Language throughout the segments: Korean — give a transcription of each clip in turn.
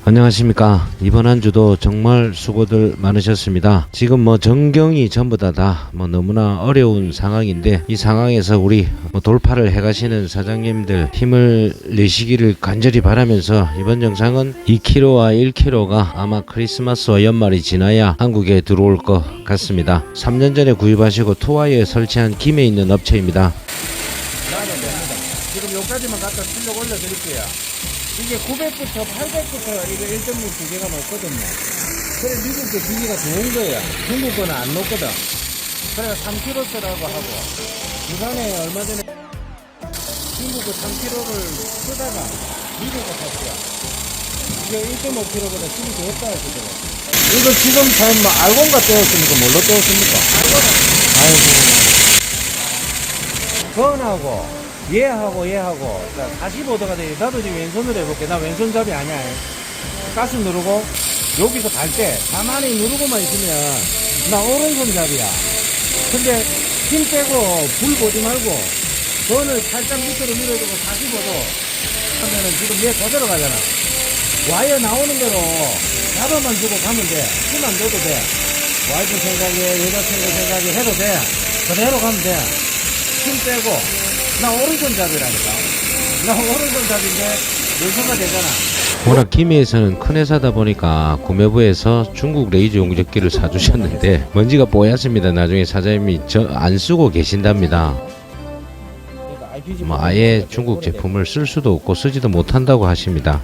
안녕하십니까. 이번 한 주도 정말 수고들 많으셨습니다. 지금 전경이 전부 다 너무나 어려운 상황인데, 이 상황에서 우리 돌파를 해가시는 사장님들 힘을 내시기를 간절히 바라면서, 이번 영상은 2kg와 1kg가 아마 크리스마스와 연말이 지나야 한국에 들어올 것 같습니다. 3년 전에 구입하시고 투하에 설치한 김해 있는 업체입니다. 지금 여기까지만 갖다 출력 올려드릴게요. 이게 900부터 800부터 이거 1.6 두 개가 높거든요. 그래 미국 게 기기가 좋은 거야. 중국 거는 안 높거든. 그래가 3kg 쓰라고 하고, 부산에 얼마 전에 중국 거 3kg를 쓰다가 미국 거 샀어요. 이게 1.5kg보다 힘이 더 없다 하시더라고요. 이거 지금 잘 알곤가 떼었습니까? 뭘로 떼었습니까? 알곤. 아이고. 건하고 얘하고 자 45도가 돼. 나도 지금 왼손으로 해볼게. 나 왼손잡이 아니야. 가스 누르고 여기서 갈 때 가만히 누르고만 있으면 나 오른손잡이야. 근데 힘 빼고 불 보지 말고 건을 살짝 밑으로 밀어주고 45도 하면은 지금 얘 그대로 가잖아. 와이어 나오는 대로 잡아만 주고 가면 돼. 힘 안 줘도 돼. 와이프 생각에 여자친구 생각에 해도 돼. 그대로 가면 돼. 힘 빼고. 나 오른손잡이라니까. 나 오른손잡이인데 왼손가 되잖아. 워낙 김해에서는 큰 회사다 보니까 구매부에서 중국 레이저 용접기를 사주셨는데 먼지가 뽀얗습니다. 나중에 사장님이 안 쓰고 계신답니다. 아예 중국 제품을 쓸 수도 없고 쓰지도 못한다고 하십니다.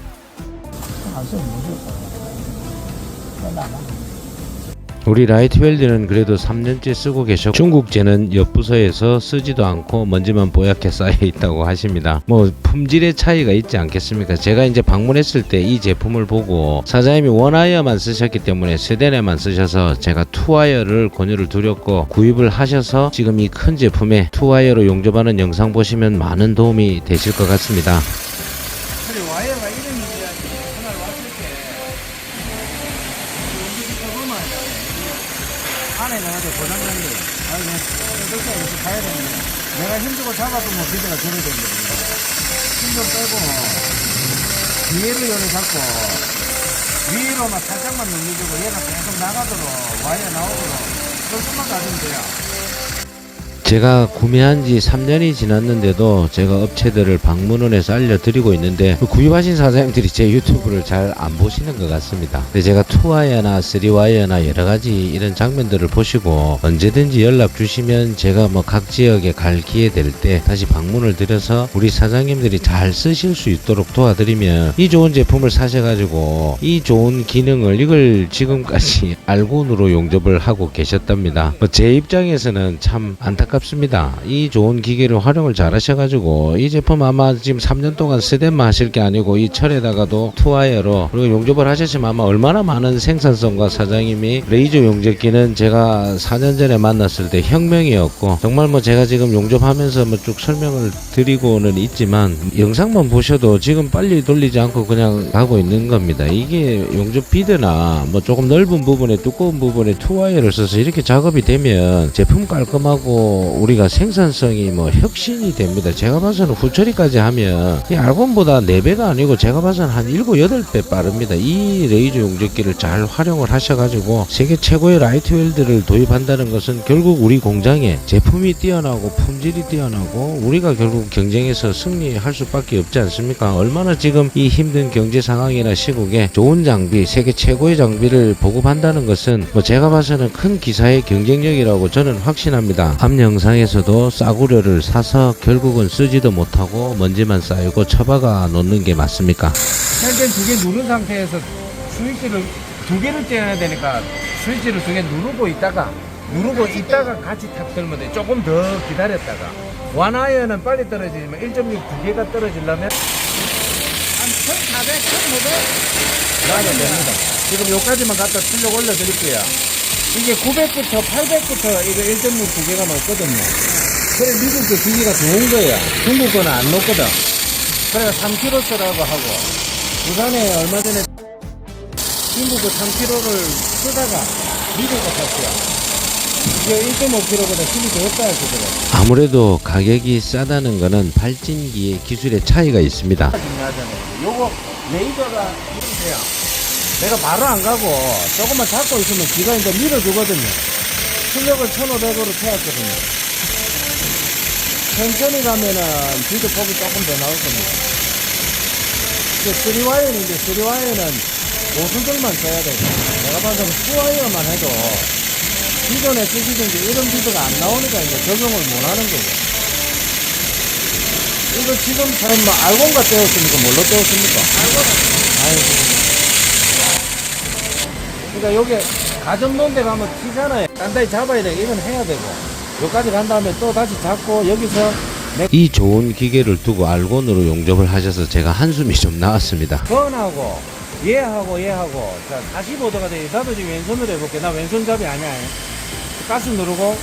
우리 라이트웰드는 그래도 3년째 쓰고 계셨고, 중국제는 옆 부서에서 쓰지도 않고 먼지만 뽀얗게 쌓여 있다고 하십니다. 품질의 차이가 있지 않겠습니까? 제가 이제 방문했을 때 이 제품을 보고 사장님이 원와이어만 쓰셨기 때문에 세대내만 쓰셔서 제가 투와이어를 권유를 드렸고, 구입을 하셔서 지금 이 큰 제품에 투와이어로 용접하는 영상 보시면 많은 도움이 되실 것 같습니다. 그래 와이어가 이름이지. 하나 왔을 때 용접이 조금만 안에 나가서 고장난데, 아이고, 그렇게 이렇게 가야 되는데, 내가 힘주고 잡아도 비대가 저리 됩니다. 힘 좀 빼고, 뒤에를 요래 잡고, 위로만 살짝만 눌러주고, 얘가 계속 나가도록, 와이어 나오도록, 그것만 가지면 돼요. 제가 구매한 지 3년이 지났는데도 제가 업체들을 방문원에서 알려드리고 있는데, 구입하신 사장님들이 제 유튜브를 잘 안 보시는 것 같습니다. 근데 제가 2와이어나 3와이어나 여러가지 이런 장면들을 보시고 언제든지 연락 주시면 제가 각 지역에 갈 기회 될 때 다시 방문을 드려서 우리 사장님들이 잘 쓰실 수 있도록 도와드리면, 이 좋은 제품을 사셔가지고 이 좋은 기능을 이걸 지금까지 알곤으로 용접을 하고 계셨답니다. 제 입장에서는 참 안타깝습니다. 이 좋은 기계를 활용을 잘 하셔가지고 이 제품 아마 지금 3년 동안 세대만 하실 게 아니고 이 철에다가도 투와이어로 그리고 용접을 하셨으면 아마 얼마나 많은 생산성과, 사장님이 레이저 용접기는 제가 4년 전에 만났을 때 혁명이었고, 정말 제가 지금 용접하면서 쭉 설명을 드리고는 있지만 영상만 보셔도 지금 빨리 돌리지 않고 그냥 가고 있는 겁니다. 이게 용접 비드나 조금 넓은 부분에 두꺼운 부분에 투와이어를 써서 이렇게 작업이 되면 제품 깔끔하고 우리가 생산성이 혁신이 됩니다. 제가 봐서는 후처리까지 하면 이 알곤보다 4배가 아니고 제가 봐서는 한 7, 8배 빠릅니다. 이 레이저 용접기를 잘 활용을 하셔가지고 세계 최고의 라이트웰드를 도입한다는 것은 결국 우리 공장에 제품이 뛰어나고 품질이 뛰어나고 우리가 결국 경쟁에서 승리할 수밖에 없지 않습니까? 얼마나 지금 이 힘든 경제 상황이나 시국에 좋은 장비, 세계 최고의 장비를 보급한다는 것은 제가 봐서는 큰 기사의 경쟁력이라고 저는 확신합니다. 앞 영상에서도 싸구려를 사서 결국은 쓰지도 못하고 먼지만 쌓이고 처박아 놓는 게 맞습니까? 현재 2개 누른 상태에서 스위치를 2개를 떼야 되니까 스위치를 2개 누르고 있다가 같이 탁 들면 돼. 조금 더 기다렸다가, 원와이어는 빨리 떨어지지만 1.6 2개가 떨어지려면 한 1,400, 1,500 나도 됩니다. 지금 여기까지만 갖다 출력 올려드릴게요. 이게 900부터 800부터 이거 1.6 두 개가 높거든요. 그래 미국 게 기기가 좋은 거야. 중국 거는 안 높거든. 그래가 3kg 쓰라고 하고, 부산에 얼마 전에 중국 거 3kg를 쓰다가 미국 거 샀어요. 얘 1.5kg보다 힘이 더 없다 하시더라고요. 아무래도 가격이 싸다는 거는 발진기의 기술의 차이가 있습니다. 중요하잖아요. 요거 레이저가 이러세요. 내가 바로 안 가고 조금만 잡고 있으면 지가 이제 밀어주거든요. 출력을 1500으로 태웠거든요. 천천히 가면은 비드 폭이 조금 더 나올 겁니다. 3와이어인데 3와이어는 고수들만 써야 되고, 내가 봐서는 2와이어만 해도 기존에 쓰시던 게 이런 비드가 안 나오니까 이제 적용을 못 하는 거고. 이거 지금 사람 뭐 알곤가 떼었습니까? 뭘로 떼었습니까? 아이고. 그러니까 요게 가전 논데 가면 튀잖아요. 단단히 잡아야 돼. 이건 해야 되고. 여기까지 간 다음에 또 다시 잡고 여기서 이 좋은 기계를 두고 알곤으로 용접을 하셔서 제가 한숨이 좀 나왔습니다. 건하고 얘하고 자 45도가 돼. 나도 지금 왼손으로 해볼게. 나 왼손잡이 아니야. 가스 누르고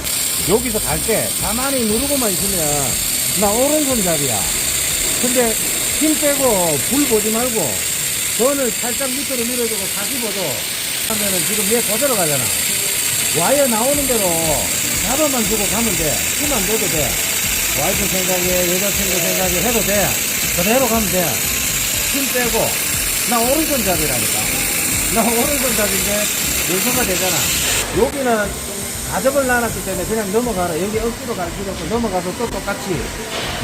여기서 갈 때 가만히 누르고만 있으면 나 오른손잡이야. 근데 힘 빼고 불 보지 말고 건을 살짝 밑으로 밀어주고 45도 하면은 지금 얘 그대로 가잖아. 와이어 나오는 대로 잡아만 주고 가면 돼. 힘 안 줘도 돼. 와이프 생각에 여자친구 생각에 해도 돼. 그대로 가면 돼. 힘 빼고 나 오른손잡이라니까. 나 오른손잡인데 왼손가 되잖아. 여기는 가접을 놔놨기 때문에 그냥 넘어가라. 여기 억지로 갈 필요 없고 넘어가서 또 똑같이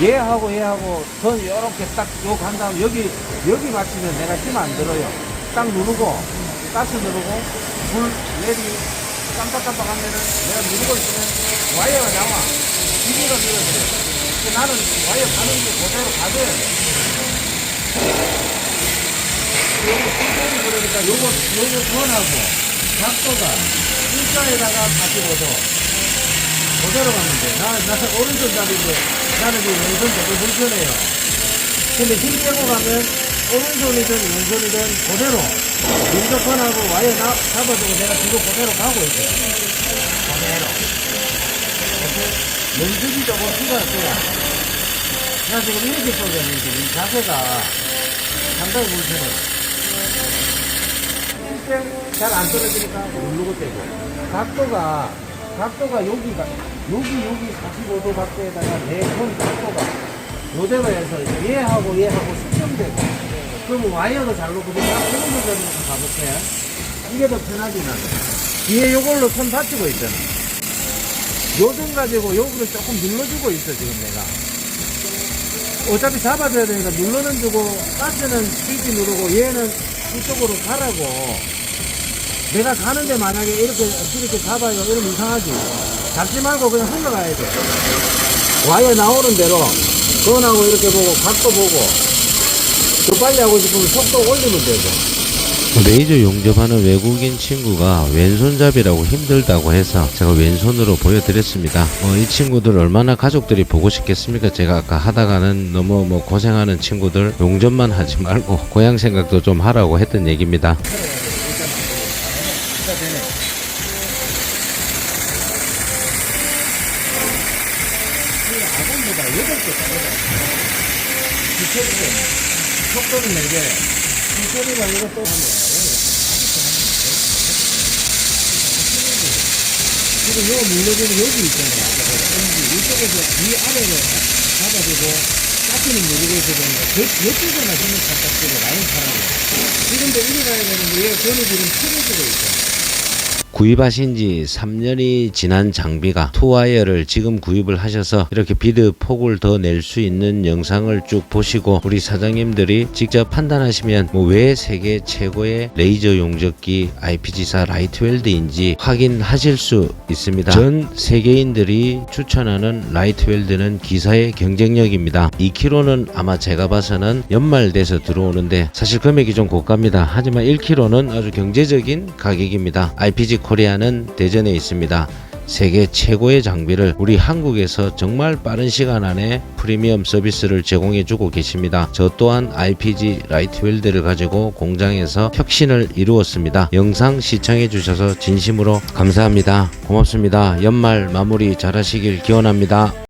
얘하고 건 요렇게 딱 요 간 다음 여기 맞추면 내가 힘 안 들어요. 딱 누르고 가스 누르고 불 내리 깜빡깜빡 하면은 내가 누르고 있으면 와이어가 나와. 기계가 밀어줘요. 나는 와이어 가는 게 그대로 가져야 돼. 요거 스피커이 그러니까 요거 전하고 각도가 일자에다가 45도 그대로 가면 돼. 나는 오른손잡인데 나는 지금 왼손 되게 불편해요. 근데 힘 빼고 가면 오른손이든 왼손이든 그대로 민족선하고 와이어 잡아주고 내가 뒤로 그대로 가고 있어요. 그대로. 연습이 조금 필요했어요. 나 지금 이렇게 쏘겠는데 이 자세가 상당히 불편해요. 잘 안 떨어지니까 누르고 떼고. 각도가 여기 45도 각도에다가 내 손 각도가 요대로 해서 얘하고 수평되고. 그러면 와이어도 잘 놓고 내가 오른손잡이로 가볼게. 이게 더 편하지 나는. 뒤에 요걸로 손 받치고 있잖아. 요등 가지고 요거를 조금 눌러주고 있어 지금 내가. 어차피 잡아줘야 되니까 눌러는 주고 가스는 스위치 누르고 얘는 이쪽으로 가라고. 내가 가는데 만약에 이렇게 잡아요 이러면 이상하지. 잡지 말고 그냥 흘러가야 돼. 와이어 나오는 대로 건하고 이렇게 보고 각도 보고 더 빨리 하고 싶으면 속도 올리면 되죠. 레이저 용접하는 외국인 친구가 왼손잡이라고 힘들다고 해서 제가 왼손으로 보여드렸습니다. 이 친구들 얼마나 가족들이 보고 싶겠습니까? 제가 아까 하다가는 너무 고생하는 친구들 용접만 하지 말고 고향 생각도 좀 하라고 했던 얘기입니다. 속도는 내게 소리가 이것도 하면 지금 요 눌러주는 여기 있잖아요. 이쪽에서 위아래로 잡아주고 까치는 누르고 있어야 되는데 이쪽에나 힘을 살짝 주고 라인 타라고. 지금도 이리 가야 되는데 얘 전에 지금 틀어지고 있잖아요. 구입하신 지 3년이 지난 장비가 투와이어를 지금 구입을 하셔서 이렇게 비드 폭을 더 낼 수 있는 영상을 쭉 보시고 우리 사장님들이 직접 판단하시면 왜 세계 최고의 레이저 용접기 IPG사 라이트웰드인지 확인하실 수 있습니다. 전 세계인들이 추천하는 라이트웰드는 기사의 경쟁력입니다. 2kg는 아마 제가 봐서는 연말돼서 들어오는데 사실 금액이 좀 고가입니다. 하지만 1kg는 아주 경제적인 가격입니다. IPG 코리아는 대전에 있습니다. 세계 최고의 장비를 우리 한국에서 정말 빠른 시간 안에 프리미엄 서비스를 제공해주고 계십니다. 저 또한 IPG 라이트웰드를 가지고 공장에서 혁신을 이루었습니다. 영상 시청해주셔서 진심으로 감사합니다. 고맙습니다. 연말 마무리 잘하시길 기원합니다.